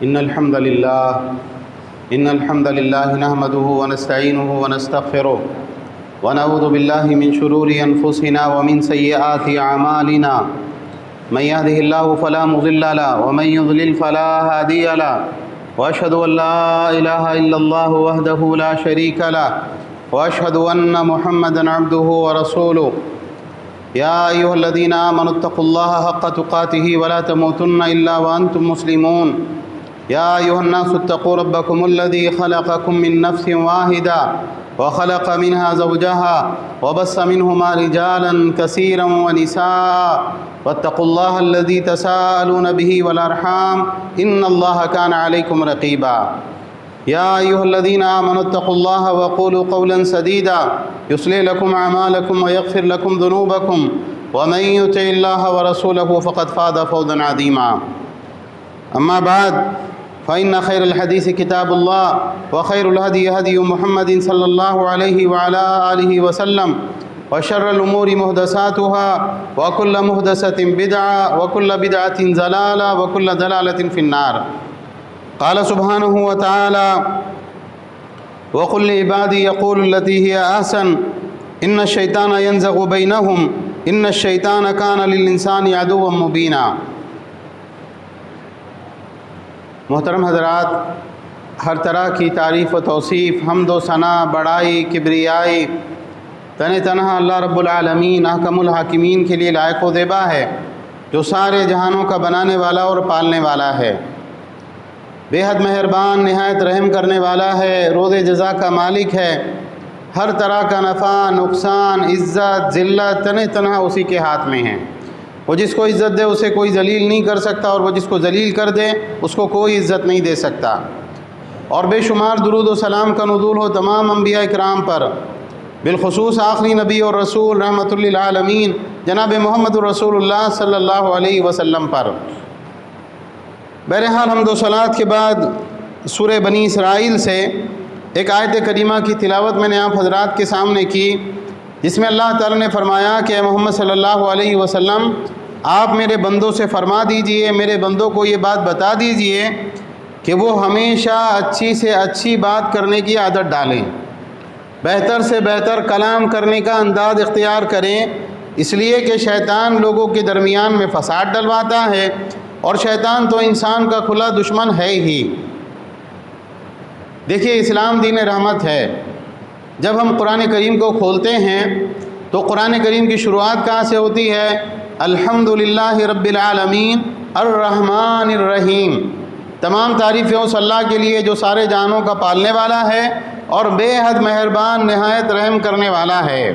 إن الحمد لله نحمده ونستعينه ونستغفره ونعوذ بالله من شرور أنفسنا ومن سيئات أعمالنا من يهده الله فلا مضل له ومن يضلل فلا هادي له وأشهد أن لا إله إلا الله وحده لا شريك له وأشهد أن محمدا عبده ورسوله يا أيها الذين آمنوا اتقوا الله حق تقاته ولا تموتن إلا وأنتم مسلمون يا أيها الناس اتقوا ربكم الذي خلقكم من نفس واحدة وخلق منها زوجها وبث منهما رجالا كثيرا ونساء واتقوا الله الذي تساءلون به والأرحام إن الله كان عليكم رقيبا يا أيها الذين آمنوا اتقوا الله وقولوا قولا سديدا يصلح لكم أعمالكم ويغفر لكم ذنوبكم ومن يطع الله ورسوله فقد فاز فوزا عظيما أما بعد فإن خير الحديث كتاب الله وخير الهدي هدي محمد صلى الله عليه وعلى آله وسلم وشر الأمور محدثاتها وكل محدثة بدعة وكل بدعة ضلالة وكل ضلالة في النار قال سبحانه وتعالى وقل لعبادي يقول التي هي أحسن إن الشيطان ينزغ بينهم إن الشيطان كان للإنسان عدوا مبينا۔ محترم حضرات، ہر طرح کی تعریف و توصیف، حمد و ثنا، بڑائی، کبریائی تنہا اللہ رب العالمین احکم الحاکمین کے لیے لائق و زیبا ہے، جو سارے جہانوں کا بنانے والا اور پالنے والا ہے، بے حد مہربان، نہایت رحم کرنے والا ہے، روز جزا کا مالک ہے، ہر طرح کا نفع، نقصان، عزت، ذلت تنہا اسی کے ہاتھ میں ہیں۔ وہ جس کو عزت دے اسے کوئی ذلیل نہیں کر سکتا، اور وہ جس کو ذلیل کر دے اس کو کوئی عزت نہیں دے سکتا۔ اور بے شمار درود و سلام کا نزول ہو تمام انبیاء اکرام پر، بالخصوص آخری نبی اور رسول رحمۃ للعالمین جناب محمد الرسول اللہ صلی اللہ علیہ وسلم پر۔ بہرحال حمد و صلوات کے بعد سورہ بنی اسرائیل سے ایک آیت کریمہ کی تلاوت میں نے آپ حضرات کے سامنے کی، جس میں اللہ تعالیٰ نے فرمایا کہ اے محمد صلی اللہ علیہ وسلم، آپ میرے بندوں سے فرما دیجئے، میرے بندوں کو یہ بات بتا دیجئے کہ وہ ہمیشہ اچھی سے اچھی بات کرنے کی عادت ڈالیں، بہتر سے بہتر کلام کرنے کا انداز اختیار کریں، اس لیے کہ شیطان لوگوں کے درمیان میں فساد ڈلواتا ہے، اور شیطان تو انسان کا کھلا دشمن ہے ہی۔ دیکھیے، اسلام دین رحمت ہے۔ جب ہم قرآن کریم کو کھولتے ہیں تو قرآن کریم کی شروعات کہاں سے ہوتی ہے؟ الحمدللہ رب العالمین الرحمن الرحیم۔ تمام تعریفیں اس اللہ کے لیے جو سارے جہانوں کا پالنے والا ہے اور بے حد مہربان، نہایت رحم کرنے والا ہے۔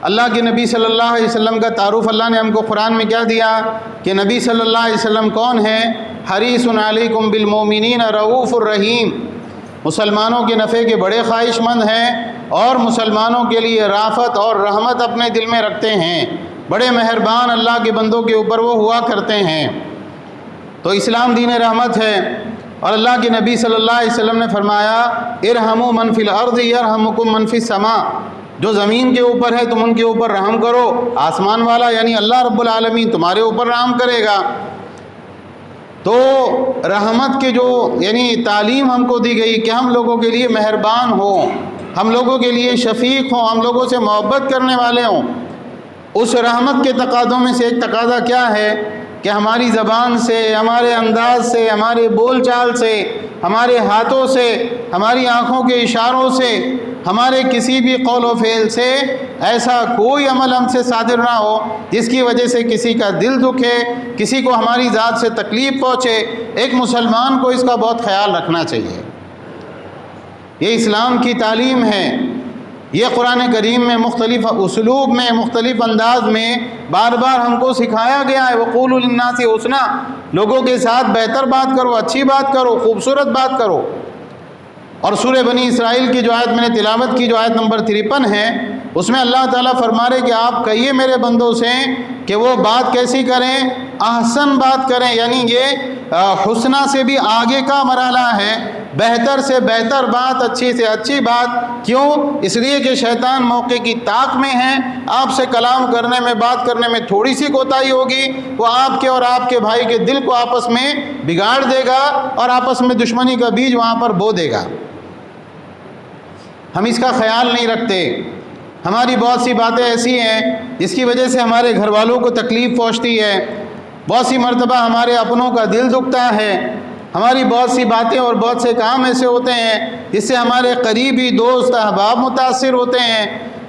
اللہ کے نبی صلی اللہ علیہ وسلم کا تعارف اللہ نے ہم کو قرآن میں کیا دیا کہ نبی صلی اللہ علیہ وسلم کون ہے؟ حریص علیکم بالمؤمنین رؤوف الرحیم، مسلمانوں کے نفع کے بڑے خواہش مند ہیں اور مسلمانوں کے لیے رافت اور رحمت اپنے دل میں رکھتے ہیں، بڑے مہربان اللہ کے بندوں کے اوپر وہ ہوا کرتے ہیں۔ تو اسلام دین رحمت ہے، اور اللہ کے نبی صلی اللہ علیہ وسلم نے فرمایا ارحموا من فی الارض یرحمکم من فی السماء، جو زمین کے اوپر ہے تم ان کے اوپر رحم کرو، آسمان والا یعنی اللہ رب العالمین تمہارے اوپر رحم کرے گا۔ تو رحمت کے جو تعلیم ہم کو دی گئی کہ ہم لوگوں کے لیے مہربان ہوں، ہم لوگوں کے لیے شفیق ہوں، ہم لوگوں سے محبت کرنے والے ہوں، اس رحمت کے تقاضوں میں سے ایک تقاضا کیا ہے کہ ہماری زبان سے، ہمارے انداز سے، ہمارے بول چال سے، ہمارے ہاتھوں سے، ہماری آنکھوں کے اشاروں سے، ہمارے کسی بھی قول و فعل سے ایسا کوئی عمل ہم سے صادر نہ ہو جس کی وجہ سے کسی کا دل دکھے، کسی کو ہماری ذات سے تکلیف پہنچے۔ ایک مسلمان کو اس کا بہت خیال رکھنا چاہیے۔ یہ اسلام کی تعلیم ہے۔ یہ قرآن کریم میں مختلف اسلوب میں، مختلف انداز میں بار بار ہم کو سکھایا گیا ہے۔ وَقُولُوا لِلنَّاسِ حُسْنًا، لوگوں کے ساتھ بہتر بات کرو، اچھی بات کرو، خوبصورت بات کرو۔ اور سورہ بنی اسرائیل کی جو آیت میں نے تلاوت کی، جو آیت نمبر 53 ہے، اس میں اللہ تعالیٰ فرما رہے کہ آپ کہیے میرے بندوں سے کہ وہ بات کیسی کریں، احسن بات کریں، یعنی یہ حسنہ سے بھی آگے کا مرحلہ ہے، بہتر سے بہتر بات، اچھی سے اچھی بات۔ کیوں؟ اس لیے کہ شیطان موقع کی طاق میں ہے، آپ سے کلام کرنے میں، بات کرنے میں تھوڑی سی کوتاہی ہوگی، وہ آپ کے اور آپ کے بھائی کے دل کو آپس میں بگاڑ دے گا اور آپس میں دشمنی کا بیج وہاں پر بو دے گا۔ ہم اس کا خیال نہیں رکھتے۔ ہماری بہت سی باتیں ایسی ہیں جس کی وجہ سے ہمارے گھر والوں کو تکلیف پہنچتی ہے، بہت سی مرتبہ ہمارے اپنوں کا دل دکھتا ہے، ہماری بہت سی باتیں اور بہت سے کام ایسے ہوتے ہیں جس سے ہمارے قریبی دوست احباب متاثر ہوتے ہیں۔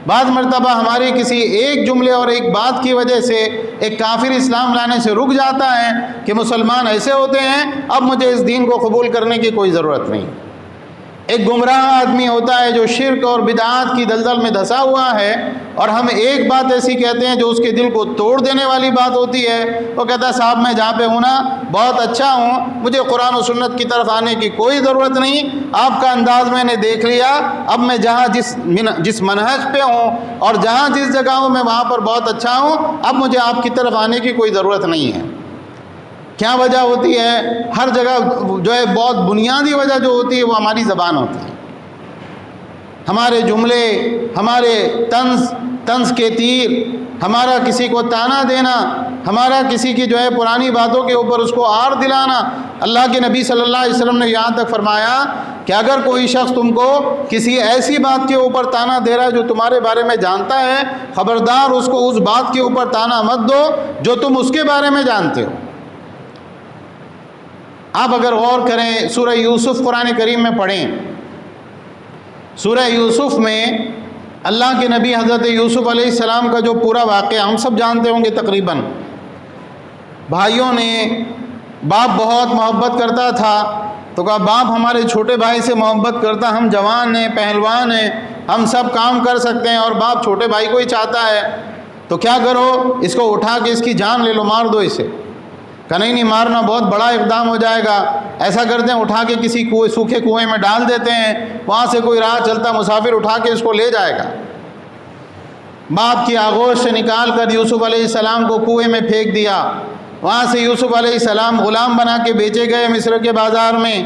بعض مرتبہ ہماری کسی ایک جملے اور ایک بات کی وجہ سے ایک کافر اسلام لانے سے رک جاتا ہے کہ مسلمان ایسے ہوتے ہیں، اب مجھے اس دین کو قبول کرنے کی کوئی ضرورت نہیں۔ ایک گمراہ آدمی ہوتا ہے جو شرک اور بدعات کی دلدل میں دھسا ہوا ہے، اور ہم ایک بات ایسی کہتے ہیں جو اس کے دل کو توڑ دینے والی بات ہوتی ہے۔ وہ کہتا ہے صاحب میں جہاں پہ ہوں نا بہت اچھا ہوں، مجھے قرآن و سنت کی طرف آنے کی کوئی ضرورت نہیں، آپ کا انداز میں نے دیکھ لیا، اب میں جہاں جس منہج پہ ہوں اور جہاں جس جگہ ہوں میں وہاں پر بہت اچھا ہوں، اب مجھے آپ کی طرف آنے کی کوئی ضرورت نہیں ہے۔ کیا وجہ ہوتی ہے؟ ہر جگہ جو ہے بہت بنیادی وجہ جو ہوتی ہے وہ ہماری زبان ہوتی ہے، ہمارے جملے، ہمارے طنز کے تیر، ہمارا کسی کو تانا دینا، ہمارا کسی کی جو ہے پرانی باتوں کے اوپر اس کو آر دلانا۔ اللہ کے نبی صلی اللہ علیہ وسلم نے یہاں تک فرمایا کہ اگر کوئی شخص تم کو کسی ایسی بات کے اوپر تانا دے رہا ہے جو تمہارے بارے میں جانتا ہے، خبردار اس کو اس بات کے اوپر تانا مت دو جو تم اس کے بارے میں جانتے ہو۔ آپ اگر غور کریں سورہ یوسف قرآن کریم میں پڑھیں، سورہ یوسف میں اللہ کے نبی حضرت یوسف علیہ السلام کا جو پورا واقعہ ہم سب جانتے ہوں گے تقریباً۔ بھائیوں نے، باپ بہت محبت کرتا تھا تو کہا باپ ہمارے چھوٹے بھائی سے محبت کرتا، ہم جوان ہیں، پہلوان ہیں، ہم سب کام کر سکتے ہیں، اور باپ چھوٹے بھائی کو ہی چاہتا ہے، تو کیا کرو اس کو اٹھا کے اس کی جان لے لو، مار دو اسے۔ کہ نہیں مارنا بہت بڑا اقدام ہو جائے گا، ایسا کرتے ہیں اٹھا کے کسی سوکھے کنویں میں ڈال دیتے ہیں، وہاں سے کوئی راہ چلتا مسافر اٹھا کے اس کو لے جائے گا۔ باپ کی آغوش سے نکال کر یوسف علیہ السلام کو کنویں میں پھینک دیا، وہاں سے یوسف علیہ السلام غلام بنا کے بیچے گئے مصر کے بازار میں،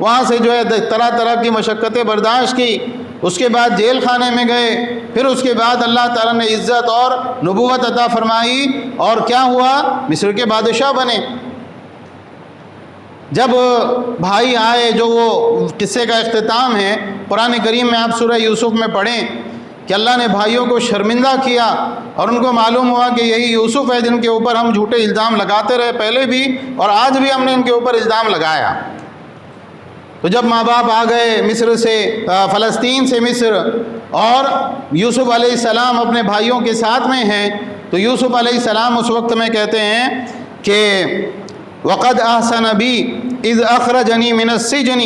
وہاں سے جو ہے طرح طرح کی مشقتیں برداشت کی، اس کے بعد جیل خانے میں گئے، پھر اس کے بعد اللہ تعالیٰ نے عزت اور نبوت عطا فرمائی، اور کیا ہوا؟ مصر کے بادشاہ بنے۔ جب بھائی آئے، جو وہ قصے کا اختتام ہے قرآن کریم میں، آپ سورہ یوسف میں پڑھیں کہ اللہ نے بھائیوں کو شرمندہ کیا، اور ان کو معلوم ہوا کہ یہی یوسف ہے جن کے اوپر ہم جھوٹے الزام لگاتے رہے پہلے بھی، اور آج بھی ہم نے ان کے اوپر الزام لگایا۔ تو جب ماں باپ آ گئے مصر سے، فلسطین سے مصر، اور یوسف علیہ السلام اپنے بھائیوں کے ساتھ میں ہیں، تو یوسف علیہ السلام اس وقت میں کہتے ہیں کہ وَقَدْ أَحْسَنَ بِي إِذْ أَخْرَجَنِي مِنَ السِّجْنِ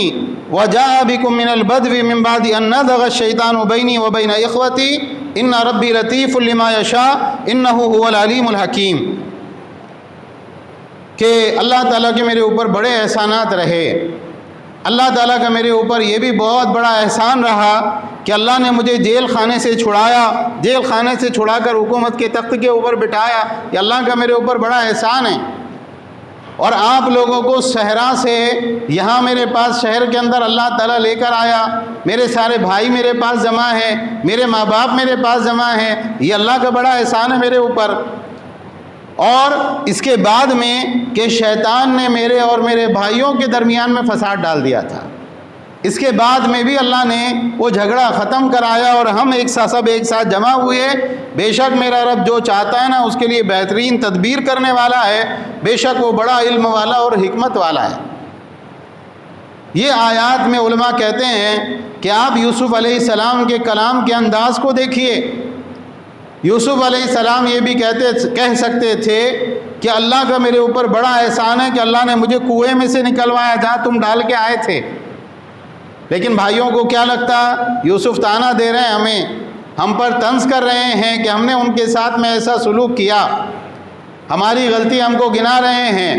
وَجَاءَ بِكُم مِّنَ الْبَدْوِ مِن بَعْدِ أَن نَّزَغَ الشَّيْطَانُ بَيْنِي وَبَيْنَ إِخْوَتِي إِنَّ رَبِّي لَطِيفٌ لِّمَا يَشَاءُ إِنَّهُ هُوَ الْعَلِيمُ الْحَكِيمُ، کہ اللہ تعالیٰ کے میرے اوپر بڑے احسانات رہے۔ اللہ تعالیٰ کا میرے اوپر یہ بھی بہت بڑا احسان رہا کہ اللہ نے مجھے جیل خانے سے چھڑایا، جیل خانے سے چھڑا کر حکومت کے تخت کے اوپر بٹھایا، یہ اللہ کا میرے اوپر بڑا احسان ہے۔ اور آپ لوگوں کو صحرا سے یہاں میرے پاس شہر کے اندر اللہ تعالیٰ لے کر آیا، میرے سارے بھائی میرے پاس جمع ہیں، میرے ماں باپ میرے پاس جمع ہیں، یہ اللہ کا بڑا احسان ہے میرے اوپر۔ اور اس کے بعد میں کہ شیطان نے میرے اور میرے بھائیوں کے درمیان میں فساد ڈال دیا تھا، اس کے بعد میں بھی اللہ نے وہ جھگڑا ختم کرایا اور ہم سب ایک ساتھ جمع ہوئے۔ بے شک میرا رب جو چاہتا ہے نا اس کے لیے بہترین تدبیر کرنے والا ہے، بے شک وہ بڑا علم والا اور حکمت والا ہے۔ یہ آیات میں علماء کہتے ہیں کہ آپ یوسف علیہ السلام کے کلام کے انداز کو دیکھیے۔ یوسف علیہ السلام یہ بھی کہہ سکتے تھے کہ اللہ کا میرے اوپر بڑا احسان ہے کہ اللہ نے مجھے کنویں میں سے نکلوایا جہاں تم ڈال کے آئے تھے۔ لیکن بھائیوں کو کیا لگتا؟ یوسف تانا دے رہے ہیں ہمیں، ہم پر طنز کر رہے ہیں کہ ہم نے ان کے ساتھ میں ایسا سلوک کیا، ہماری غلطی ہم کو گنا رہے ہیں۔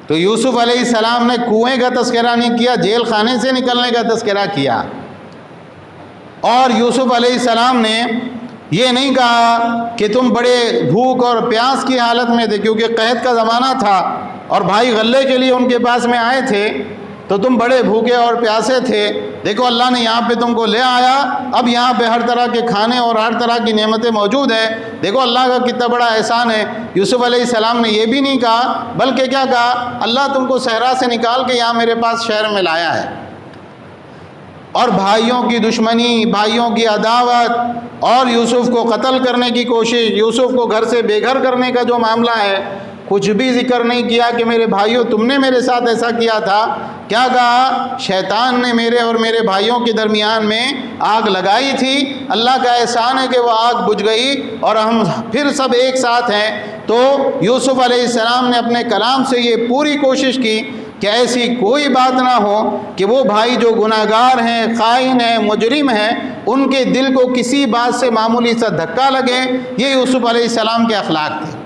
تو یوسف علیہ السلام نے کنویں کا تذکرہ نہیں کیا، جیل خانے سے نکلنے کا تذکرہ کیا۔ اور یوسف علیہ السلام نے یہ نہیں کہا کہ تم بڑے بھوک اور پیاس کی حالت میں تھے، کیونکہ قحط کا زمانہ تھا اور بھائی غلے کے لیے ان کے پاس میں آئے تھے، تو تم بڑے بھوکے اور پیاسے تھے۔ دیکھو اللہ نے یہاں پہ تم کو لے آیا، اب یہاں پہ ہر طرح کے کھانے اور ہر طرح کی نعمتیں موجود ہیں۔ دیکھو اللہ کا کتنا بڑا احسان ہے۔ یوسف علیہ السلام نے یہ بھی نہیں کہا، بلکہ کیا کہا، اللہ تم کو صحرا سے نکال کے یہاں میرے پاس شہر میں لایا ہے، اور بھائیوں کی دشمنی، بھائیوں کی عداوت اور یوسف کو قتل کرنے کی کوشش، یوسف کو گھر سے بے گھر کرنے کا جو معاملہ ہے، کچھ بھی ذکر نہیں کیا کہ میرے بھائیوں تم نے میرے ساتھ ایسا کیا تھا۔ کیا کہا، شیطان نے میرے اور میرے بھائیوں کے درمیان میں آگ لگائی تھی، اللہ کا احسان ہے کہ وہ آگ بجھ گئی اور ہم پھر سب ایک ساتھ ہیں۔ تو یوسف علیہ السلام نے اپنے کلام سے یہ پوری کوشش کی کہ ایسی کوئی بات نہ ہو کہ وہ بھائی جو گناہ گار ہیں، خائن ہیں، مجرم ہیں، ان کے دل کو کسی بات سے معمولی سا دھکا لگے۔ یہ یوسف علیہ السلام کے اخلاق تھے۔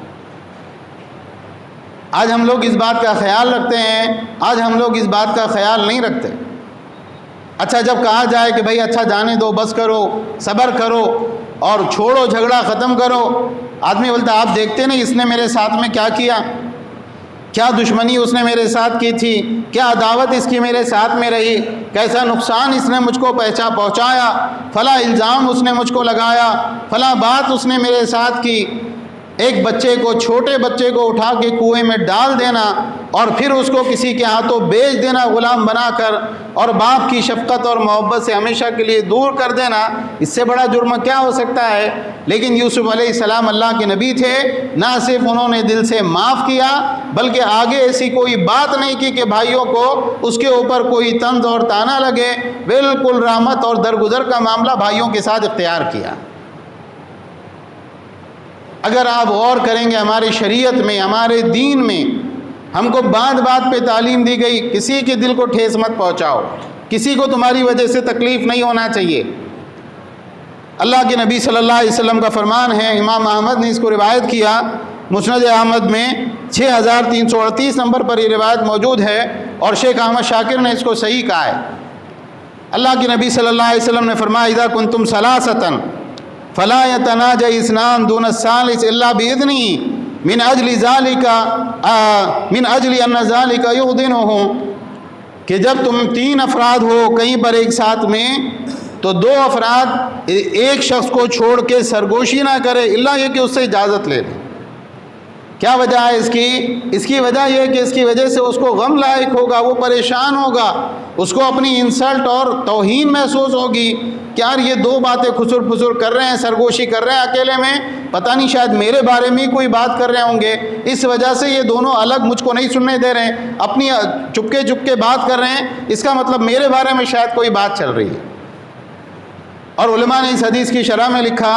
آج ہم لوگ اس بات کا خیال رکھتے ہیں، آج ہم لوگ اس بات کا خیال نہیں رکھتے۔ اچھا جب کہا جائے کہ بھائی اچھا جانے دو، بس کرو، صبر کرو اور چھوڑو، جھگڑا ختم کرو، آدمی بولتا آپ دیکھتے نہیں اس نے میرے ساتھ میں کیا کیا، کیا دشمنی اس نے میرے ساتھ کی تھی، کیا عداوت اس کی میرے ساتھ میں رہی، کیسا نقصان اس نے مجھ کو پہنچایا، فلاں الزام اس نے مجھ کو لگایا، فلاں بات اس نے میرے ساتھ کی۔ ایک بچے کو، چھوٹے بچے کو اٹھا کے کنویں میں ڈال دینا اور پھر اس کو کسی کے ہاتھوں بیچ دینا غلام بنا کر، اور باپ کی شفقت اور محبت سے ہمیشہ کے لیے دور کر دینا، اس سے بڑا جرم کیا ہو سکتا ہے؟ لیکن یوسف علیہ السلام اللہ کے نبی تھے، نہ صرف انہوں نے دل سے معاف کیا بلکہ آگے ایسی کوئی بات نہیں کی کہ بھائیوں کو اس کے اوپر کوئی طنز اور طعنہ لگے، بالکل رحمت اور درگزر کا معاملہ بھائیوں کے ساتھ اختیار کیا۔ اگر آپ غور کریں گے ہماری شریعت میں، ہمارے دین میں ہم کو بات بات پہ تعلیم دی گئی، کسی کے دل کو ٹھیس مت پہنچاؤ، کسی کو تمہاری وجہ سے تکلیف نہیں ہونا چاہیے۔ اللہ کے نبی صلی اللہ علیہ وسلم کا فرمان ہے، امام احمد نے اس کو روایت کیا، مسند احمد میں 6338 نمبر پر یہ روایت موجود ہے، اور شیخ احمد شاکر نے اس کو صحیح کہا ہے۔ اللہ کے نبی صلی اللہ علیہ وسلم نے فرمایا، اذا کنتم ثلاثة فلا يتناجى اثنان دون الثالث الا باذنه من اجل ان ذلك يؤذنه، کہ جب تم 3 افراد ہو کہیں پر ایک ساتھ میں، تو 2 افراد ایک شخص کو چھوڑ کے سرگوشی نہ کرے الا یہ کہ اس سے اجازت لے لیں۔ کیا وجہ ہے اس کی وجہ یہ ہے کہ اس کی وجہ سے اس کو غم لاحق ہوگا، وہ پریشان ہوگا، اس کو اپنی انسلٹ اور توہین محسوس ہوگی کہ یار یہ 2 باتیں خسر پھسر کر رہے ہیں، سرگوشی کر رہے ہیں اکیلے میں، پتہ نہیں شاید میرے بارے میں کوئی بات کر رہے ہوں گے، اس وجہ سے یہ دونوں الگ مجھ کو نہیں سننے دے رہے ہیں، اپنی چپکے بات کر رہے ہیں، اس کا مطلب میرے بارے میں شاید کوئی بات چل رہی ہے۔ اور علماء نے اس حدیث کی شرح میں لکھا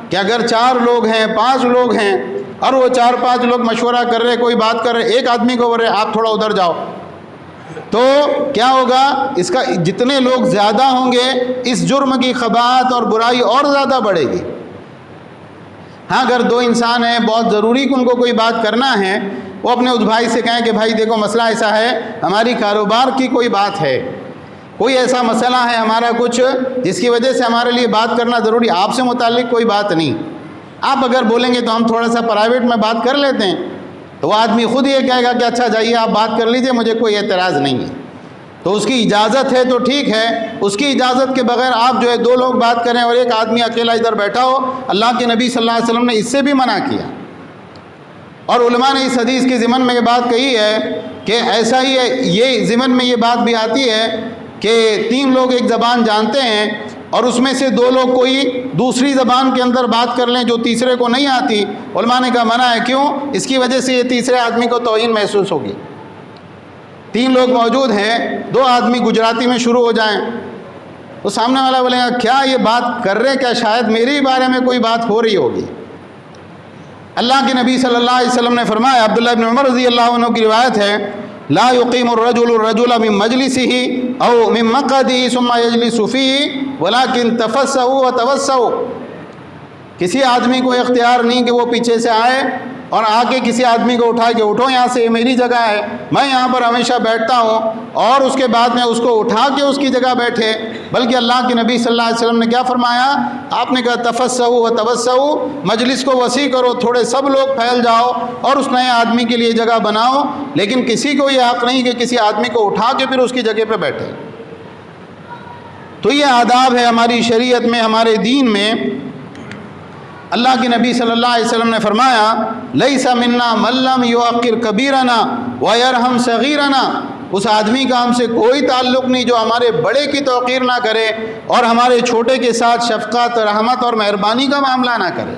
کہ اگر 4 لوگ ہیں، 5 لوگ ہیں، اور وہ 4-5 لوگ مشورہ کر رہے، کوئی بات کر رہے، ایک آدمی کو بول رہے آپ تھوڑا ادھر جاؤ، تو کیا ہوگا، اس کا جتنے لوگ زیادہ ہوں گے اس جرم کی قباحت اور برائی اور زیادہ بڑھے گی۔ ہاں اگر 2 انسان ہیں، بہت ضروری کہ ان کو کوئی بات کرنا ہے، وہ اپنے اس بھائی سے کہیں کہ بھائی دیکھو مسئلہ ایسا ہے، ہماری کاروبار کی کوئی بات ہے، کوئی ایسا مسئلہ ہے ہمارا کچھ جس کی وجہ سے ہمارے لیے بات کرنا ضروری، آپ سے متعلق کوئی بات نہیں، آپ اگر بولیں گے تو ہم تھوڑا سا پرائیویٹ میں بات کر لیتے ہیں، تو وہ آدمی خود یہ کہے گا کہ اچھا جائیے آپ بات کر لیجئے، مجھے کوئی اعتراض نہیں ہے۔ تو اس کی اجازت ہے تو ٹھیک ہے، اس کی اجازت کے بغیر آپ جو ہے 2 لوگ بات کریں اور ایک آدمی اکیلا ادھر بیٹھا ہو، اللہ کے نبی صلی اللہ علیہ وسلم نے اس سے بھی منع کیا۔ اور علماء نے اس حدیث کے ضمن میں یہ بات کہی ہے کہ ایسا ہی ہے، یہ ضمن میں یہ بات بھی آتی ہے کہ 3 لوگ ایک زبان جانتے ہیں اور اس میں سے 2 لوگ کوئی دوسری زبان کے اندر بات کر لیں جو تیسرے کو نہیں آتی، علماء نے کہا منع ہے، کیوں؟ اس کی وجہ سے یہ تیسرے آدمی کو توہین محسوس ہوگی۔ 3 لوگ موجود ہیں، 2 آدمی گجراتی میں شروع ہو جائیں، تو سامنے والا بولے گا کیا یہ بات کر رہے، کیا شاید میرے بارے میں کوئی بات ہو رہی ہوگی۔ اللہ کے نبی صلی اللہ علیہ وسلم نے فرمایا، عبداللہ بن عمر رضی اللہ عنہ کی روایت ہے، لا يقيم الرجل من مجلسه او من مقعده ثم يجلس فيه ولكن تفسحوا وتوسعوا، کسی آدمی کو اختیار نہیں کہ وہ پیچھے سے آئے اور آ کے کسی آدمی کو اٹھائے کہ اٹھو یہاں سے، یہ میری جگہ ہے، میں یہاں پر ہمیشہ بیٹھتا ہوں، اور اس کے بعد میں اس کو اٹھا کے اس کی جگہ بیٹھے، بلکہ اللہ کے نبی صلی اللہ علیہ وسلم نے کیا فرمایا؟ آپ نے کہا تفسحوا و توسعوا، مجلس کو وسیع کرو، تھوڑے سب لوگ پھیل جاؤ اور اس نئے آدمی کے لیے جگہ بناؤ، لیکن کسی کو یہ حق نہیں کہ کسی آدمی کو اٹھا کے پھر اس کی جگہ پہ بیٹھے۔ تو یہ آداب ہے ہماری شریعت میں، ہمارے دین میں۔ اللہ کے نبی صلی اللہ علیہ وسلم نے فرمایا لیس منا من لم یوقر کبیرنا ویرحم صغیرنا، اس آدمی کا ہم سے کوئی تعلق نہیں جو ہمارے بڑے کی توقیر نہ کرے اور ہمارے چھوٹے کے ساتھ شفقت، رحمت اور مہربانی کا معاملہ نہ کرے۔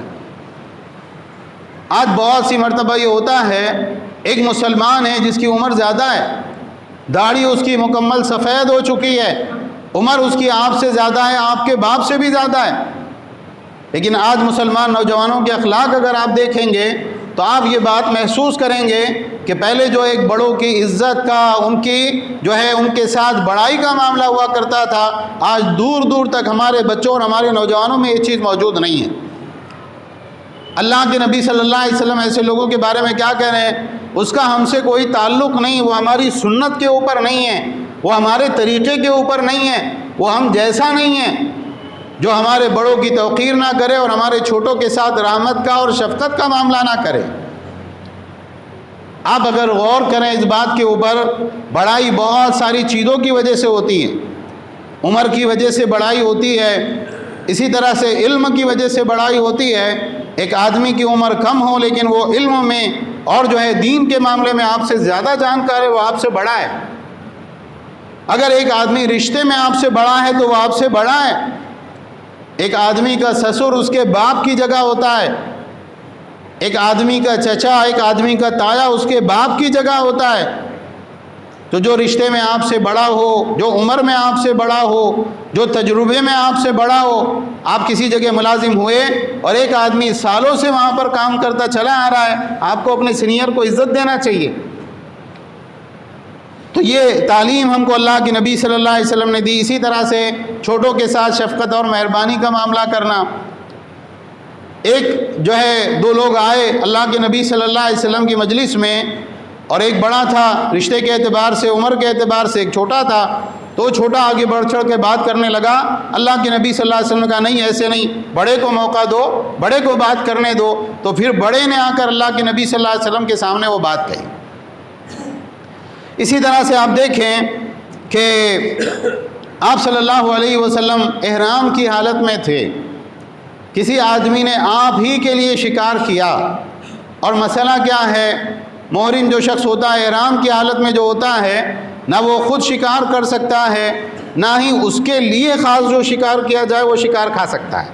آج بہت سی مرتبہ یہ ہوتا ہے، ایک مسلمان ہے جس کی عمر زیادہ ہے، داڑھی اس کی مکمل سفید ہو چکی ہے، عمر اس کی آپ سے زیادہ ہے، آپ کے باپ سے بھی زیادہ ہے، لیکن آج مسلمان نوجوانوں کے اخلاق اگر آپ دیکھیں گے تو آپ یہ بات محسوس کریں گے کہ پہلے جو ایک بڑوں کی عزت کا، ان کی جو ہے ان کے ساتھ بڑائی کا معاملہ ہوا کرتا تھا، آج دور دور تک ہمارے بچوں اور ہمارے نوجوانوں میں یہ چیز موجود نہیں ہے۔ اللہ کے نبی صلی اللہ علیہ وسلم ایسے لوگوں کے بارے میں کیا کہہ رہے ہیں؟ اس کا ہم سے کوئی تعلق نہیں، وہ ہماری سنت کے اوپر نہیں ہے، وہ ہمارے طریقے کے اوپر نہیں ہے، وہ ہم جیسا نہیں ہے، جو ہمارے بڑوں کی توقیر نہ کرے اور ہمارے چھوٹوں کے ساتھ رحمت کا اور شفقت کا معاملہ نہ کرے۔ آپ اگر غور کریں اس بات کے اوپر، بڑائی بہت ساری چیزوں کی وجہ سے ہوتی ہے، عمر کی وجہ سے بڑائی ہوتی ہے، اسی طرح سے علم کی وجہ سے بڑائی ہوتی ہے۔ ایک آدمی کی عمر کم ہو لیکن وہ علم میں اور جو ہے دین کے معاملے میں آپ سے زیادہ جانکار ہے، وہ آپ سے بڑا ہے۔ اگر ایک آدمی رشتے میں آپ سے بڑا ہے تو وہ آپ سے بڑا ہے۔ ایک آدمی کا سسر اس کے باپ کی جگہ ہوتا ہے، ایک آدمی کا چچا، ایک آدمی کا تایا اس کے باپ کی جگہ ہوتا ہے۔ تو جو رشتے میں آپ سے بڑا ہو، جو عمر میں آپ سے بڑا ہو، جو تجربے میں آپ سے بڑا ہو، آپ کسی جگہ ملازم ہوئے اور ایک آدمی سالوں سے وہاں پر کام کرتا چلا آ رہا ہے، آپ کو اپنے سینئر کو عزت دینا چاہیے۔ تو یہ تعلیم ہم کو اللہ کے نبی صلی اللہ علیہ وسلم نے دی۔ اسی طرح سے چھوٹوں کے ساتھ شفقت اور مہربانی کا معاملہ کرنا۔ ایک جو ہے دو لوگ آئے اللہ کے نبی صلی اللہ علیہ وسلم کی مجلس میں، اور ایک بڑا تھا رشتے کے اعتبار سے، عمر کے اعتبار سے، ایک چھوٹا تھا، تو وہ چھوٹا آگے بڑھ چڑھ کے بات کرنے لگا۔ اللہ کے نبی صلی اللہ علیہ وسلم نے کہا نہیں، ایسے نہیں، بڑے کو موقع دو، بڑے کو بات کرنے دو۔ تو پھر بڑے نے آ کر اللہ کے نبی صلی اللہ علیہ وسلم کے سامنے وہ بات کہی۔ اسی طرح سے آپ دیکھیں کہ آپ صلی اللہ علیہ وسلم احرام کی حالت میں تھے، کسی آدمی نے آپ ہی کے لیے شکار کیا، اور مسئلہ کیا ہے؟ محرم جو شخص ہوتا ہے احرام کی حالت میں جو ہوتا ہے، نہ وہ خود شکار کر سکتا ہے، نہ ہی اس کے لیے خاص جو شکار کیا جائے وہ شکار کھا سکتا ہے۔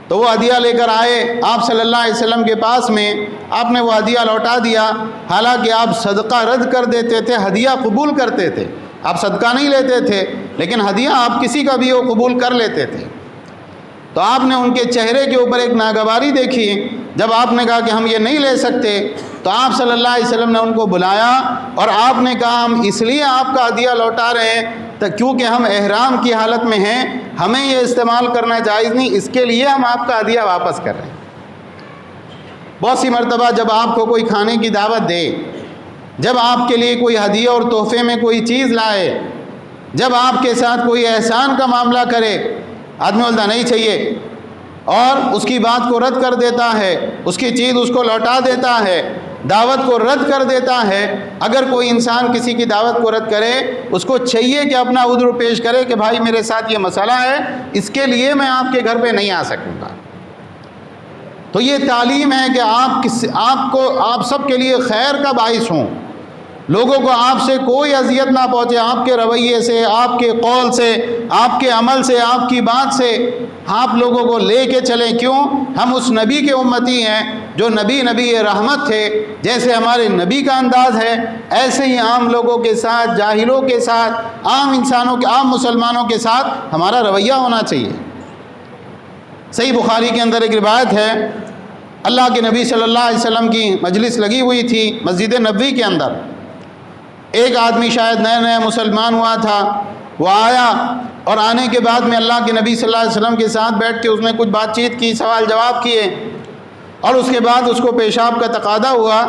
تو وہ ہدیہ لے کر آئے آپ صلی اللہ علیہ وسلم کے پاس میں، آپ نے وہ ہدیہ لوٹا دیا۔ حالانکہ آپ صدقہ رد کر دیتے تھے، ہدیہ قبول کرتے تھے، آپ صدقہ نہیں لیتے تھے، لیکن ہدیہ آپ کسی کا بھی وہ قبول کر لیتے تھے۔ تو آپ نے ان کے چہرے کے اوپر ایک ناگواری دیکھی۔ جب آپ نے کہا کہ ہم یہ نہیں لے سکتے، تو آپ صلی اللہ علیہ وسلم نے ان کو بلایا اور آپ نے کہا ہم اس لیے آپ کا ہدیہ لوٹا رہے ہیں کیونکہ ہم احرام کی حالت میں ہیں، ہمیں یہ استعمال کرنا جائز نہیں، اس کے لیے ہم آپ کا ہدیہ واپس کر رہے ہیں۔ بہت سی مرتبہ جب آپ کو کوئی کھانے کی دعوت دے، جب آپ کے لیے کوئی ہدیہ اور تحفے میں کوئی چیز لائے، جب آپ کے ساتھ کوئی احسان کا معاملہ کرے، آدمی بولتا نہیں چاہیے اور اس کی بات کو رد کر دیتا ہے، اس کی چیز اس کو لوٹا دیتا ہے، دعوت کو رد کر دیتا ہے۔ اگر کوئی انسان کسی کی دعوت کو رد کرے، اس کو چاہیے کہ اپنا عذر پیش کرے کہ بھائی میرے ساتھ یہ مسئلہ ہے، اس کے لیے میں آپ کے گھر پہ نہیں آ سکوں گا۔ تو یہ تعلیم ہے کہ آپ سب کے لیے خیر کا باعث ہوں، لوگوں کو آپ سے کوئی اذیت نہ پہنچے، آپ کے رویے سے، آپ کے قول سے، آپ کے عمل سے، آپ کی بات سے آپ لوگوں کو لے کے چلیں۔ کیوں؟ ہم اس نبی کے امتی ہیں جو نبی رحمت تھے۔ جیسے ہمارے نبی کا انداز ہے، ایسے ہی عام لوگوں کے ساتھ، جاہلوں کے ساتھ، عام مسلمانوں کے ساتھ ہمارا رویہ ہونا چاہیے۔ صحیح بخاری کے اندر ایک روایت ہے، اللہ کے نبی صلی اللہ علیہ وسلم کی مجلس لگی ہوئی تھی مسجد نبوی کے اندر۔ ایک آدمی شاید نیا مسلمان ہوا تھا، وہ آیا اور آنے کے بعد میں اللہ کے نبی صلی اللہ علیہ وسلم کے ساتھ بیٹھ کے اس نے کچھ بات چیت کی، سوال جواب کیے، اور اس کے بعد اس کو پیشاب کا تقاضا ہوا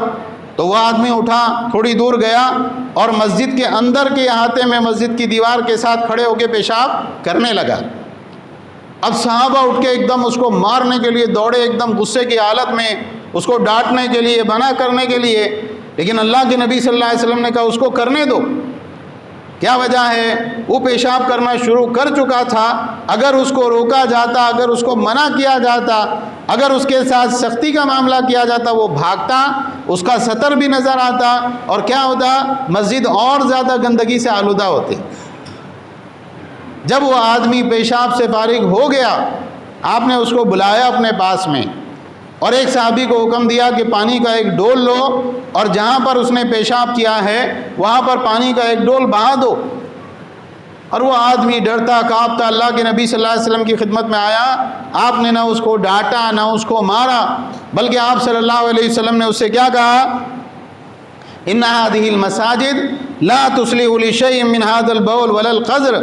تو وہ آدمی اٹھا، تھوڑی دور گیا اور مسجد کے اندر کے احاطے میں مسجد کی دیوار کے ساتھ کھڑے ہو کے پیشاب کرنے لگا۔ اب صحابہ اٹھ کے ایک دم اس کو مارنے کے لیے دوڑے، ایک دم غصے کی حالت میں اس کو ڈانٹنے کے لیے، منع کرنے کے لیے، لیکن اللہ کے نبی صلی اللہ علیہ وسلم نے کہا اس کو کرنے دو۔ کیا وجہ ہے؟ وہ پیشاب کرنا شروع کر چکا تھا، اگر اس کو روکا جاتا، اگر اس کو منع کیا جاتا، اگر اس کے ساتھ سختی کا معاملہ کیا جاتا، وہ بھاگتا، اس کا سطر بھی نظر آتا، اور کیا ہوتا؟ مسجد اور زیادہ گندگی سے آلودہ ہوتی۔ جب وہ آدمی پیشاب سے فارغ ہو گیا، آپ نے اس کو بلایا اپنے پاس میں، اور ایک صحابی کو حکم دیا کہ پانی کا ایک ڈول لو اور جہاں پر اس نے پیشاب کیا ہے وہاں پر پانی کا ایک ڈول بہا دو۔ اور وہ آدمی ڈرتا کانپتا اللہ کے نبی صلی اللہ علیہ وسلم کی خدمت میں آیا۔ آپ نے نہ اس کو ڈانٹا نہ اس کو مارا، بلکہ آپ صلی اللہ علیہ وسلم نے اس سے کیا کہا؟ ان هذه المساجد لا تصلح لشيء من هذا البول ولا القذر،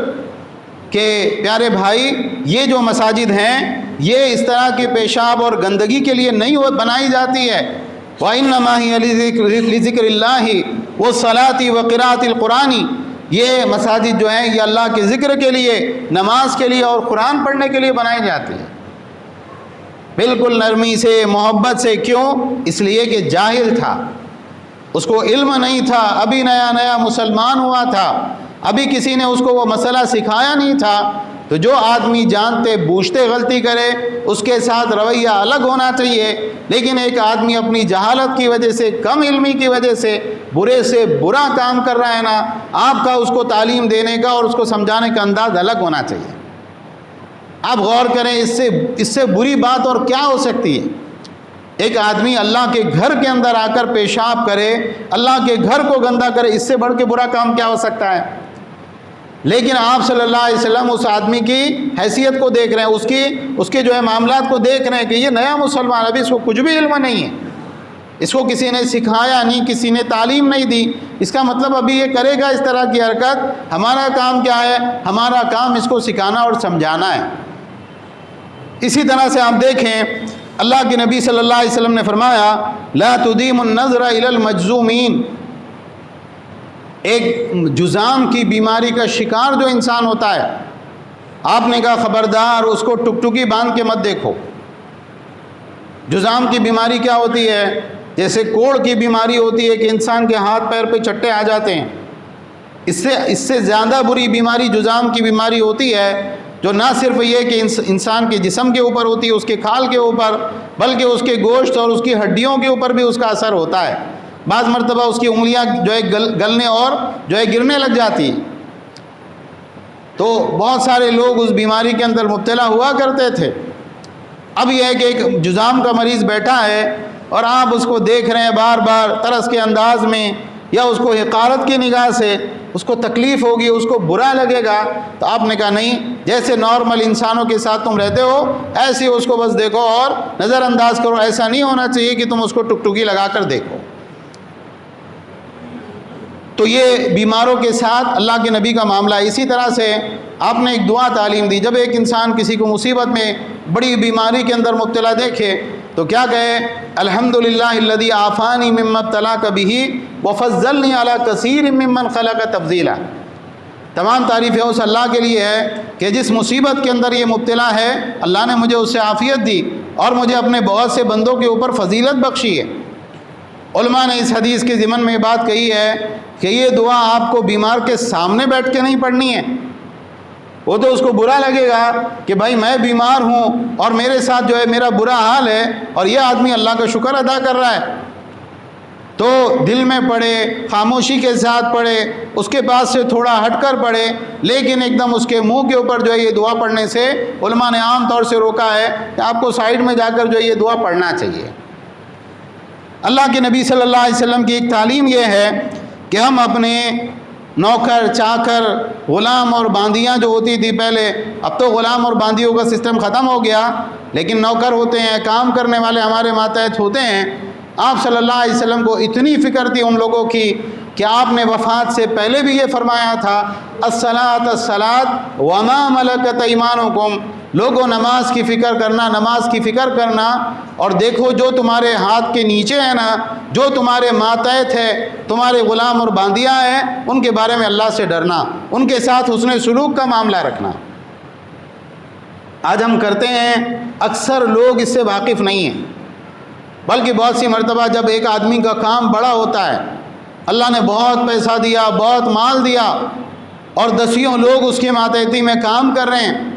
کہ پیارے بھائی یہ جو مساجد ہیں یہ اس طرح کے پیشاب اور گندگی کے لیے نہیں بنائی جاتی ہے۔ وَإِنَّمَا هِيَ لِذِكْرِ اللَّهِ وَالصَّلَاةِ وَقِرَاءَةِ الْقُرْآنِ، یہ مساجد جو ہیں یہ اللہ کے ذکر کے لیے، نماز کے لیے اور قرآن پڑھنے کے لیے بنائی جاتی ہے۔ بالکل نرمی سے، محبت سے۔ کیوں؟ اس لیے کہ جاہل تھا، اس کو علم نہیں تھا، ابھی نیا نیا مسلمان ہوا تھا، ابھی کسی نے اس کو وہ مسئلہ سکھایا نہیں تھا۔ تو جو آدمی جانتے بوجھتے غلطی کرے اس کے ساتھ رویہ الگ ہونا چاہیے، لیکن ایک آدمی اپنی جہالت کی وجہ سے، کم علمی کی وجہ سے برے سے برا کام کر رہا ہے نا، آپ کا اس کو تعلیم دینے کا اور اس کو سمجھانے کا انداز الگ ہونا چاہیے۔ آپ غور کریں اس سے بری بات اور کیا ہو سکتی ہے؟ ایک آدمی اللہ کے گھر کے اندر آ کر پیشاب کرے، اللہ کے گھر کو گندا کرے، اس سے بڑھ کے برا کام کیا ہو سکتا ہے؟ لیکن آپ صلی اللہ علیہ وسلم اس آدمی کی حیثیت کو دیکھ رہے ہیں، اس کے جو ہے معاملات کو دیکھ رہے ہیں کہ یہ نیا مسلمان، ابھی اس کو کچھ بھی علم نہیں ہے، اس کو کسی نے سکھایا نہیں، کسی نے تعلیم نہیں دی، اس کا مطلب ابھی یہ کرے گا اس طرح کی حرکت۔ ہمارا کام کیا ہے؟ ہمارا کام اس کو سکھانا اور سمجھانا ہے۔ اسی طرح سے آپ دیکھیں اللہ کے نبی صلی اللہ علیہ وسلم نے فرمایا لا تدیم النظر الی المجذومین، ایک جذام کی بیماری کا شکار جو انسان ہوتا ہے، آپ نے کہا خبردار اس کو ٹکٹکی باندھ کے مت دیکھو۔ جذام کی بیماری کیا ہوتی ہے؟ جیسے کوڑ کی بیماری ہوتی ہے کہ انسان کے ہاتھ پیر پہ چٹے آ جاتے ہیں، اس سے زیادہ بری بیماری جذام کی بیماری ہوتی ہے، جو نہ صرف یہ کہ انسان کے جسم کے اوپر ہوتی ہے، اس کے کھال کے اوپر، بلکہ اس کے گوشت اور اس کی ہڈیوں کے اوپر بھی اس کا اثر ہوتا ہے۔ بعض مرتبہ اس کی انگلیاں جو ہے گلنے اور جو ہے گرنے لگ جاتی ہیں۔ تو بہت سارے لوگ اس بیماری کے اندر مبتلا ہوا کرتے تھے۔ اب یہ ہے کہ ایک جذام کا مریض بیٹھا ہے اور آپ اس کو دیکھ رہے ہیں بار بار طرز کے انداز میں، یا اس کو حقارت کی نگاہ سے، اس کو تکلیف ہوگی، اس کو برا لگے گا، تو آپ نے کہا نہیں، جیسے نارمل انسانوں کے ساتھ تم رہتے ہو ایسے اس کو بس دیکھو اور نظر انداز کرو۔ ایسا نہیں ہونا چاہیے کہ تم اس کو ٹکٹکی لگا کر دیکھو۔ تو یہ بیماروں کے ساتھ اللہ کے نبی کا معاملہ ہے۔ اسی طرح سے آپ نے ایک دعا تعلیم دی، جب ایک انسان کسی کو مصیبت میں، بڑی بیماری کے اندر مبتلا دیکھے تو کیا کہے؟ الحمدللہ الذی عافانی مما ابتلاک بہ وفضلنی علی کثیر ممن خلق تفضیلا۔ تمام تعریفیں اس اللہ کے لیے ہے کہ جس مصیبت کے اندر یہ مبتلا ہے اللہ نے مجھے اس سے عافیت دی اور مجھے اپنے بہت سے بندوں کے اوپر فضیلت بخشی ہے۔ علماء نے اس حدیث کے ضمن میں بات کہی ہے کہ یہ دعا آپ کو بیمار کے سامنے بیٹھ کے نہیں پڑھنی ہے، وہ تو اس کو برا لگے گا کہ بھائی میں بیمار ہوں اور میرے ساتھ جو ہے میرا برا حال ہے اور یہ آدمی اللہ کا شکر ادا کر رہا ہے، تو دل میں پڑھے، خاموشی کے ساتھ پڑھے، اس کے پاس سے تھوڑا ہٹ کر پڑھے، لیکن ایک دم اس کے منہ کے اوپر جو ہے یہ دعا پڑھنے سے علماء نے عام طور سے روکا ہے کہ آپ کو سائیڈ میں جا کر جو ہے یہ دعا پڑھنا چاہیے۔ اللہ کے نبی صلی اللہ علیہ وسلم کی ایک تعلیم یہ ہے کہ ہم اپنے نوکر چاکر، غلام اور باندیاں جو ہوتی تھی پہلے، اب تو غلام اور باندیوں کا سسٹم ختم ہو گیا، لیکن نوکر ہوتے ہیں، کام کرنے والے ہمارے ماتحت ہوتے ہیں، آپ صلی اللہ علیہ وسلم کو اتنی فکر تھی ان لوگوں کی کہ آپ نے وفات سے پہلے بھی یہ فرمایا تھا الصلاۃ الصلاۃ وما ملکت ایمانکم، لوگوں نماز کی فکر کرنا، نماز کی فکر کرنا، اور دیکھو جو تمہارے ہاتھ کے نیچے ہیں نا، جو تمہارے ماتحت ہے، تمہارے غلام اور باندیاں ہیں، ان کے بارے میں اللہ سے ڈرنا، ان کے ساتھ حسن سلوک کا معاملہ رکھنا۔ آج ہم کرتے ہیں، اکثر لوگ اس سے واقف نہیں ہیں، بلکہ بہت سی مرتبہ جب ایک آدمی کا کام بڑا ہوتا ہے، اللہ نے بہت پیسہ دیا، بہت مال دیا، اور دسیوں لوگ اس کے ماتحتی میں کام کر رہے ہیں،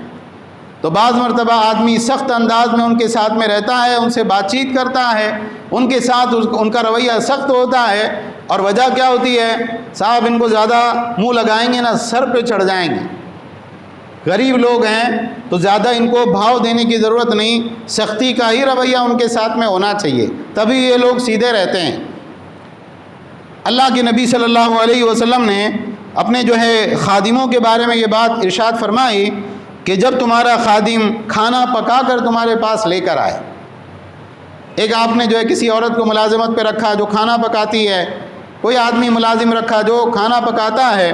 تو بعض مرتبہ آدمی سخت انداز میں ان کے ساتھ میں رہتا ہے، ان سے بات چیت کرتا ہے، ان کے ساتھ ان کا رویہ سخت ہوتا ہے، اور وجہ کیا ہوتی ہے؟ صاحب ان کو زیادہ منہ لگائیں گے نا سر پہ چڑھ جائیں گے، غریب لوگ ہیں تو زیادہ ان کو بھاؤ دینے کی ضرورت نہیں، سختی کا ہی رویہ ان کے ساتھ میں ہونا چاہیے، تبھی یہ لوگ سیدھے رہتے ہیں۔ اللہ کے نبی صلی اللہ علیہ وسلم نے اپنے جو ہے خادموں کے بارے میں یہ بات ارشاد فرمائی کہ جب تمہارا خادم کھانا پکا کر تمہارے پاس لے کر آئے، ایک آپ نے جو ہے کسی عورت کو ملازمت پہ رکھا جو کھانا پکاتی ہے، کوئی آدمی ملازم رکھا جو کھانا پکاتا ہے،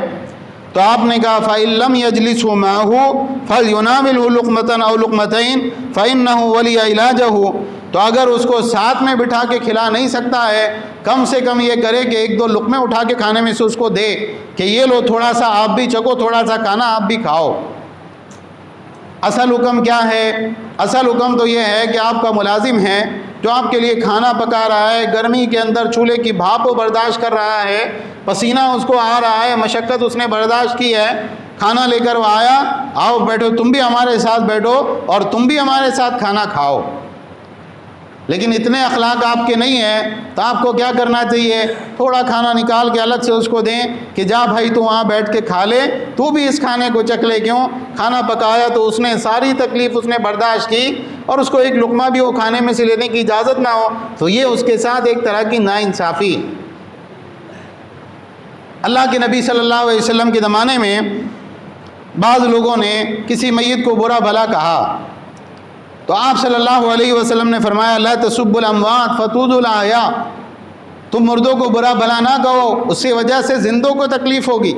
تو آپ نے کہا فَإِن لَّمْ يَجْلِسْهُ مَعَهُ فَلْيُنَاوِلْهُ لُقْمَةً أَوْ لُقْمَتَيْنِ فَإِنَّهُ وَلِيَ عِلَاجَهُ، تو اگر اس کو ساتھ میں بٹھا کے کھلا نہیں سکتا ہے، کم سے کم یہ کرے کہ ایک دو لقمے اٹھا کے کھانے میں سے اس کو دے کہ یہ لو تھوڑا سا آپ بھی چکو، تھوڑا سا کھانا آپ بھی کھاؤ۔ اصل حکم کیا ہے؟ اصل حکم تو یہ ہے کہ آپ کا ملازم ہے جو آپ کے لیے کھانا پکا رہا ہے، گرمی کے اندر چولہے کی بھاپ کو برداشت کر رہا ہے، پسینہ اس کو آ رہا ہے، مشقت اس نے برداشت کی ہے، کھانا لے کر وہ آیا، آؤ بیٹھو تم بھی ہمارے ساتھ بیٹھو اور تم بھی ہمارے ساتھ کھانا کھاؤ۔ لیکن اتنے اخلاق آپ کے نہیں ہیں، تو آپ کو کیا کرنا چاہیے؟ تھوڑا کھانا نکال کے الگ سے اس کو دیں کہ جا بھائی تو وہاں بیٹھ کے کھا لے، تو بھی اس کھانے کو چکھ لے۔ کیوں؟ کھانا پکایا تو اس نے ساری تکلیف اس نے برداشت کی، اور اس کو ایک لقمہ بھی وہ کھانے میں سے لینے کی اجازت نہ ہو، تو یہ اس کے ساتھ ایک طرح کی ناانصافی۔ اللہ کے نبی صلی اللہ علیہ وسلم کے زمانے میں بعض لوگوں نے کسی میت کو برا بھلا کہا، تو آپ صلی اللہ علیہ وسلم نے فرمایا لا تسبوا الاموات فتؤذوا الاحیاء، تم مردوں کو برا بھلا نہ کہو، اس کی وجہ سے زندوں کو تکلیف ہوگی۔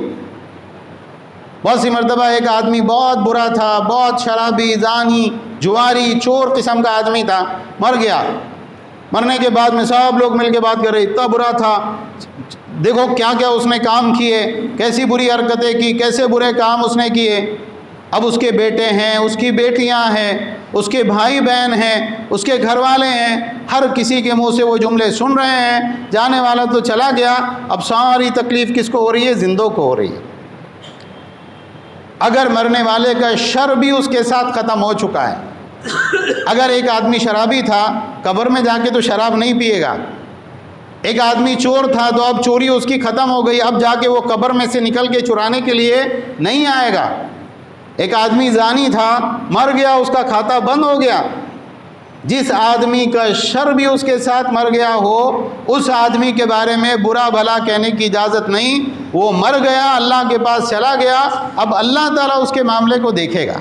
بہت سی مرتبہ ایک آدمی بہت برا تھا، بہت شرابی، زانی، جواری، چور قسم کا آدمی تھا، مر گیا۔ مرنے کے بعد میں سب لوگ مل کے بات کر رہے اتنا برا تھا، دیکھو کیا کیا اس نے کام کیے، کیسی بری حرکتیں کی، کیسے برے کام اس نے کیے۔ اب اس کے بیٹے ہیں، اس کی بیٹیاں ہیں، اس کے بھائی بہن ہیں، اس کے گھر والے ہیں، ہر کسی کے منہ سے وہ جملے سن رہے ہیں، جانے والا تو چلا گیا، اب ساری تکلیف کس کو ہو رہی ہے؟ زندوں کو ہو رہی ہے۔ اگر مرنے والے کا شر بھی اس کے ساتھ ختم ہو چکا ہے، اگر ایک آدمی شرابی تھا، قبر میں جا کے تو شراب نہیں پیے گا، ایک آدمی چور تھا تو اب چوری اس کی ختم ہو گئی، اب جا کے وہ قبر میں سے نکل کے چرانے کے لیے نہیں آئے گا۔ ایک آدمی زانی تھا، مر گیا، اس کا کھاتا بند ہو گیا۔ جس آدمی کا شر بھی اس کے ساتھ مر گیا ہو، اس آدمی کے بارے میں برا بھلا کہنے کی اجازت نہیں، وہ مر گیا، اللہ کے پاس چلا گیا، اب اللہ تعالیٰ اس کے معاملے کو دیکھے گا۔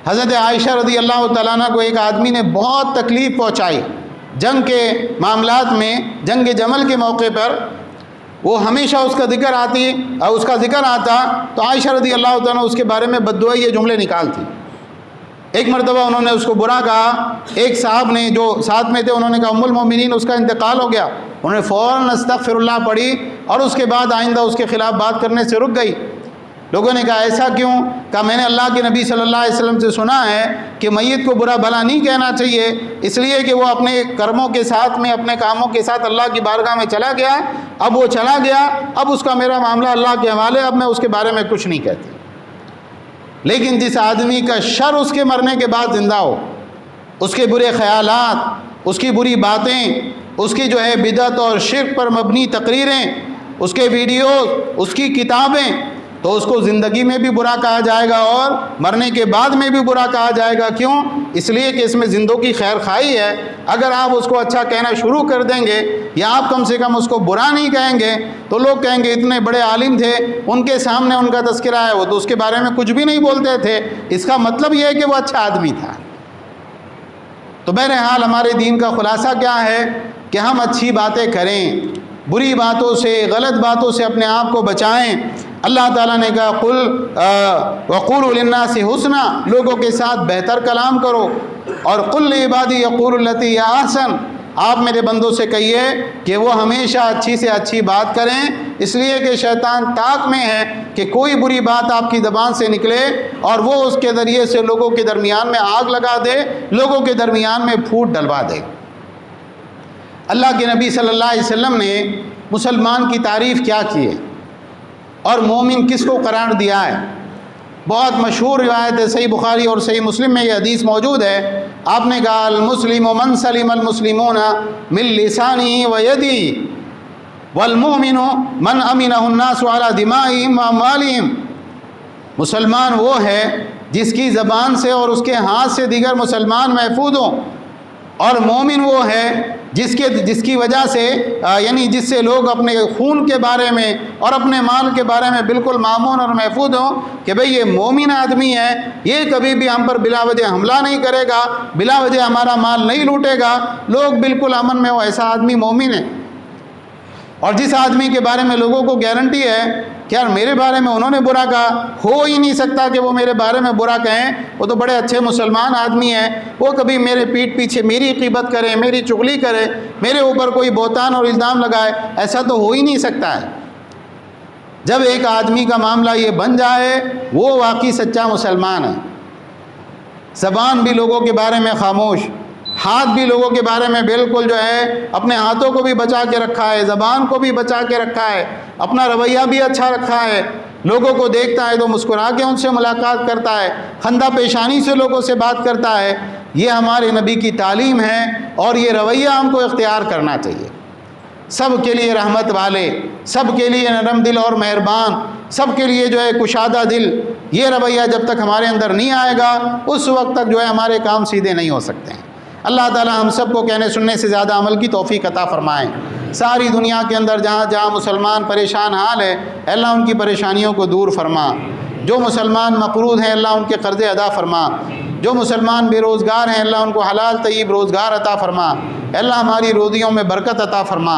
حضرت عائشہ رضی اللہ تعالیٰ عنہ کو ایک آدمی نے بہت تکلیف پہنچائی جنگ کے معاملات میں، جنگ جمل کے موقع پر، وہ ہمیشہ اس کا ذکر آتا تو عائشہ رضی اللہ تعالیٰ عنہ اس کے بارے میں بددعائی یہ جملے نکالتی۔ ایک مرتبہ انہوں نے اس کو برا کہا، ایک صاحب نے جو ساتھ میں تھے انہوں نے کہا ام المومنین اس کا انتقال ہو گیا، انہوں نے فوراً استغفر اللہ پڑھی اور اس کے بعد آئندہ اس کے خلاف بات کرنے سے رک گئی۔ لوگوں نے کہا ایسا کیوں؟ کہا میں نے اللہ کے نبی صلی اللہ علیہ وسلم سے سنا ہے کہ میت کو برا بھلا نہیں کہنا چاہیے، اس لیے کہ وہ اپنے کرموں کے ساتھ میں، اپنے کاموں کے ساتھ اللہ کی بارگاہ میں چلا گیا، اب وہ چلا گیا، اب اس کا میرا معاملہ اللہ کے حوالے، اب میں اس کے بارے میں کچھ نہیں کہتی۔ لیکن جس آدمی کا شر اس کے مرنے کے بعد زندہ ہو، اس کے برے خیالات، اس کی بری باتیں، اس کی جو ہے بدعت اور شرک پر مبنی تقریریں، اس کے ویڈیوز، اس کی کتابیں، تو اس کو زندگی میں بھی برا کہا جائے گا اور مرنے کے بعد میں بھی برا کہا جائے گا۔ کیوں؟ اس لیے کہ اس میں زندوں کی خیر خواہی ہے۔ اگر آپ اس کو اچھا کہنا شروع کر دیں گے یا آپ کم سے کم اس کو برا نہیں کہیں گے تو لوگ کہیں گے اتنے بڑے عالم تھے، ان کے سامنے ان کا تذکرہ ہے، وہ تو اس کے بارے میں کچھ بھی نہیں بولتے تھے، اس کا مطلب یہ ہے کہ وہ اچھا آدمی تھا۔ تو بہرحال ہمارے دین کا خلاصہ کیا ہے کہ ہم اچھی باتیں کریں، بری باتوں سے، غلط باتوں سے اپنے آپ کو بچائیں۔ اللہ تعالیٰ نے کہا قل وقولوا للناس حسنا، لوگوں کے ساتھ بہتر کلام کرو، اور قل لعبادی یقولوا التی ہی احسن، آپ میرے بندوں سے کہیے کہ وہ ہمیشہ اچھی سے اچھی بات کریں، اس لیے کہ شیطان طاق میں ہے کہ کوئی بری بات آپ کی زبان سے نکلے اور وہ اس کے ذریعے سے لوگوں کے درمیان میں آگ لگا دے، لوگوں کے درمیان میں پھوٹ ڈلوا دے۔ اللہ کے نبی صلی اللہ علیہ وسلم نے مسلمان کی تعریف کیا کی ہے اور مومن کس کو قرار دیا ہے؟ بہت مشہور روایت ہے، صحیح بخاری اور صحیح مسلم میں یہ حدیث موجود ہے۔ آپ نے کہا المسلم من سلم المسلمون من لسانه ويده والمؤمن من امنه الناس على دمائهم واموالهم، مسلمان وہ ہے جس کی زبان سے اور اس کے ہاتھ سے دیگر مسلمان محفوظ ہوں، اور مومن وہ ہے جس کی وجہ سے یعنی جس سے لوگ اپنے خون کے بارے میں اور اپنے مال کے بارے میں بالکل مامون اور محفوظ ہوں کہ بھئی یہ مومن آدمی ہے، یہ کبھی بھی ہم پر بلا وجہ حملہ نہیں کرے گا، بلا وجہ ہمارا مال نہیں لوٹے گا، لوگ بالکل امن میں ہو، ایسا آدمی مومن ہے۔ اور جس آدمی کے بارے میں لوگوں کو گارنٹی ہے کہ یار میرے بارے میں انہوں نے برا کہا، ہو ہی نہیں سکتا کہ وہ میرے بارے میں برا کہیں، وہ تو بڑے اچھے مسلمان آدمی ہیں، وہ کبھی میرے پیٹھ پیچھے میری غیبت کرے، میری چغلی کرے، میرے اوپر کوئی بہتان اور الزام لگائے، ایسا تو ہو ہی نہیں سکتا ہے۔ جب ایک آدمی کا معاملہ یہ بن جائے وہ واقعی سچا مسلمان ہے۔ زبان بھی لوگوں کے بارے میں خاموش، ہاتھ بھی لوگوں کے بارے میں بالکل جو ہے اپنے ہاتھوں کو بھی بچا کے رکھا ہے، زبان کو بھی بچا کے رکھا ہے، اپنا رویہ بھی اچھا رکھا ہے، لوگوں کو دیکھتا ہے تو مسکرا کے ان سے ملاقات کرتا ہے، خندہ پیشانی سے لوگوں سے بات کرتا ہے۔ یہ ہمارے نبی کی تعلیم ہے اور یہ رویہ ہم کو اختیار کرنا چاہیے۔ سب کے لیے رحمت والے، سب کے لیے نرم دل اور مہربان، سب کے لیے جو ہے کشادہ دل، یہ رویہ جب تک ہمارے اندر نہیں آئے گا اس وقت تک جو ہے ہمارے کام سیدھے نہیں ہو سکتے ہیں۔ اللہ تعالی ہم سب کو کہنے سننے سے زیادہ عمل کی توفیق عطا فرمائیں۔ ساری دنیا کے اندر جہاں جہاں مسلمان پریشان حال ہے، اللہ ان کی پریشانیوں کو دور فرما۔ جو مسلمان مقروض ہیں اللہ ان کے قرضے ادا فرما۔ جو مسلمان بے روزگار ہیں اللہ ان کو حلال طیب روزگار عطا فرما۔ اللہ ہماری روزیوں میں برکت عطا فرما۔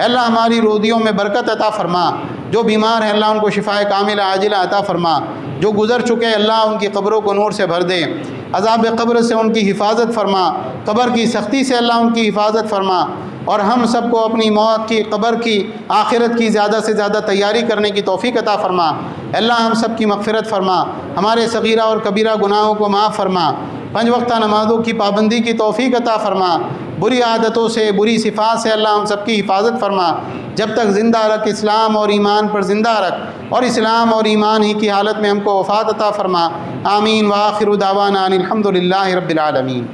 اللہ ہماری روزیوں میں برکت عطا فرما۔ جو بیمار ہیں اللہ ان کو شفائے کاملہ عاجلہ عطا فرما۔ جو گزر چکے اللہ ان کی قبروں کو نور سے بھر دے۔ عذاب قبر سے ان کی حفاظت فرما، قبر کی سختی سے اللہ ان کی حفاظت فرما، اور ہم سب کو اپنی موت کی، قبر کی، آخرت کی زیادہ سے زیادہ تیاری کرنے کی توفیق عطا فرما۔ اللہ ہم سب کی مغفرت فرما، ہمارے صغیرہ اور کبیرہ گناہوں کو معاف فرما، 5 وقتہ نمازوں کی پابندی کی توفیق عطا فرما، بری عادتوں سے، بری صفات سے اللہ ہم سب کی حفاظت فرما۔ جب تک زندہ رکھ، اسلام اور ایمان پر زندہ رکھ، اور اسلام اور ایمان ہی کی حالت میں ہم کو وفات عطا فرما۔ آمین۔ وآخر دعوانا ان الحمد للہ رب العالمین۔